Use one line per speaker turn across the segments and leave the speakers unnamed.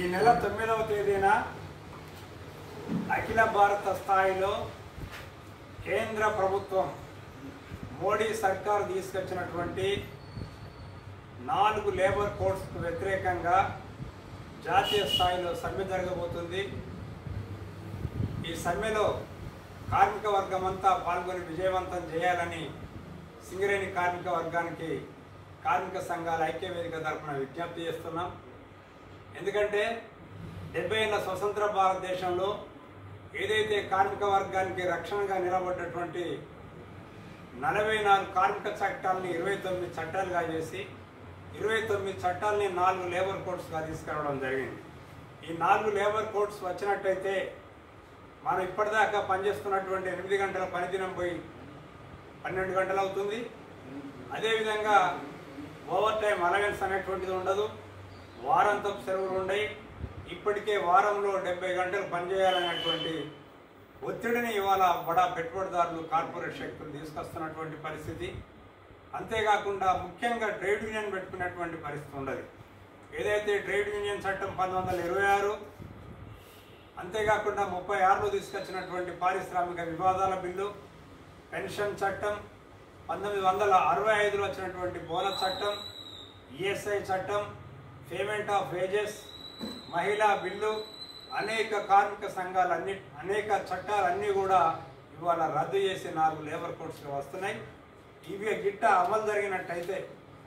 ఈ నెల 9వ తేదీన అఖిల భారత స్థాయిలో కేంద్ర ప్రభుత్వం మోడీ సర్కారు తీసుకొచ్చినటువంటి 4 లేబర్ కోడ్స్కు వ్యతిరేకంగా జాతీయ స్థాయిలో సమ్మె జరగబోతుంది। ఈ సమ్మెలో కార్మిక వర్గం అంతా పాల్గొని విజయవంతం చేయాలని సింగరేణి కార్మిక వర్గానికి కార్మిక సంఘాల ఐక్యవేదిక తరఫున విజ్ఞప్తి చేస్తున్నాం। ఎందుకంటే 70 ఏళ్ల స్వతంత్ర భారతదేశంలో ఏదైతే కార్మిక వర్గానికి రక్షణగా నిలబడ్డటువంటి 44 కార్మిక చట్టాలని 29 చట్టాలుగా చేసి 29 చట్టాలని 4 లేబర్ కోడ్స్గా తీసుకురావడం జరిగింది। ఈ 4 లేబర్ కోడ్స్ వచ్చినట్టయితే మనం ఇప్పటిదాకా పనిచేస్తున్నటువంటి 8 గంటల పనిదినం పోయి 12 గంటలు అవుతుంది। అదేవిధంగా ఓవర్ టైం అలవెన్స్ అనేటువంటిది ఉండదు, వారాంతపు సెలవులు ఉండయి। ఇప్పటికే వారంలో 70 గంటలు పనిచేయాలనేటువంటి ఒత్తిడిని ఇవాళ బడా పెట్టుబడిదారులు కార్పొరేట్ శక్తులు తీసుకొస్తున్నటువంటి పరిస్థితి। అంతేకాకుండా ముఖ్యంగా ట్రేడ్ యూనియన్ పెట్టుకున్నటువంటి పరిస్థితి ఉండదు। ఏదైతే ట్రేడ్ యూనియన్ చట్టం 1926, అంతేకాకుండా 36లో తీసుకొచ్చినటువంటి పారిశ్రామిక వివాదాల బిల్లు, పెన్షన్ చట్టం, 1965లో వచ్చినటువంటి బోనస్ చట్టం, ఈఎస్ఐ చట్టం, పేమెంట్ ఆఫ్ వేజెస్, మహిళా బిల్లు, అనేక కార్మిక సంఘాలన్నీ అనేక చట్టాలన్నీ కూడా ఇవాళ రద్దు చేసి 4 లేబర్ కోడ్స్లో వస్తున్నాయి। ఇవి గిట్ట అమలు జరిగినట్టయితే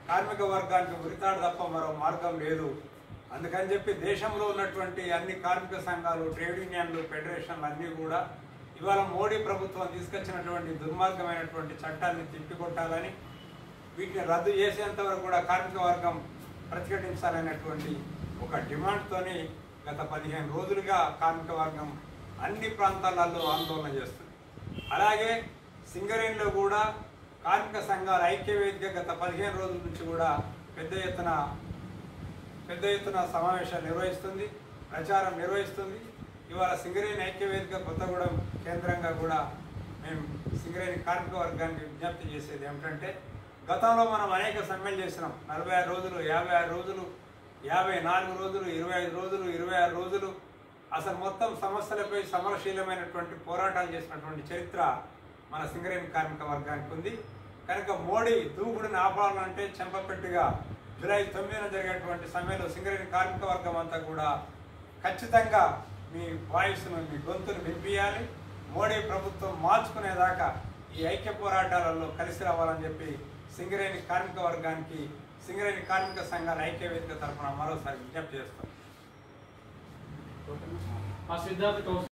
కార్మిక వర్గానికి ఉరితాడు తప్ప మరో మార్గం లేదు। అందుకని చెప్పి దేశంలో ఉన్నటువంటి అన్ని కార్మిక సంఘాలు, ట్రేడ్ యూనియన్లు, ఫెడరేషన్లు అన్నీ కూడా ఇవాళ మోడీ ప్రభుత్వం తీసుకొచ్చినటువంటి దుర్మార్గమైనటువంటి చట్టాన్ని తిప్పికొట్టాలని, వీటిని రద్దు చేసేంత వరకు కూడా కార్మిక వర్గం ప్రతిఘటించాలనేటువంటి ఒక డిమాండ్తోని గత 15 రోజులుగా కార్మిక వర్గం అన్ని ప్రాంతాలలో ఆందోళన చేస్తుంది। అలాగే సింగరేణిలో కూడా కార్మిక సంఘాల ఐక్యవేదిక గత 15 రోజుల నుంచి కూడా పెద్ద ఎత్తున సమావేశాలు నిర్వహిస్తుంది, ప్రచారం నిర్వహిస్తుంది। ఇవాళ సింగరేణి ఐక్యవేదిక కొత్తగూడెం కేంద్రంగా కూడా మేము సింగరేణి కార్మిక వర్గానికి విజ్ఞప్తి చేసేది ఏమిటంటే, గతంలో మనం అనేక సమ్మెలు చేసినాం। 46 రోజులు, 56 రోజులు, 54 రోజులు, 25 రోజులు, 26 రోజులు, అసలు మొత్తం సమస్యలపై సమరశీలమైనటువంటి పోరాటాలు చేసినటువంటి చరిత్ర మన సింగరేణి కార్మిక వర్గానికి ఉంది। కనుక మోడీ దూకుడుని ఆపాలంటే చెంపపెట్టుగా జూలై 9న జరిగేటువంటి సమ్మెలో సింగరేణి కార్మిక వర్గం అంతా కూడా ఖచ్చితంగా మీ వాయిస్ను, మీ గొంతును వినిపించాలి। మోడీ ప్రభుత్వం మార్చుకునేదాకా ఈ ఐక్య పోరాటాలలో కలిసి రావాలని చెప్పి సింగరేణి కార్మిక వర్గానికి సింగరేణి కార్మిక సంఘాల ఐక్యవేదిక తరఫున మరోసారి విజ్ఞప్తి చేస్తాం।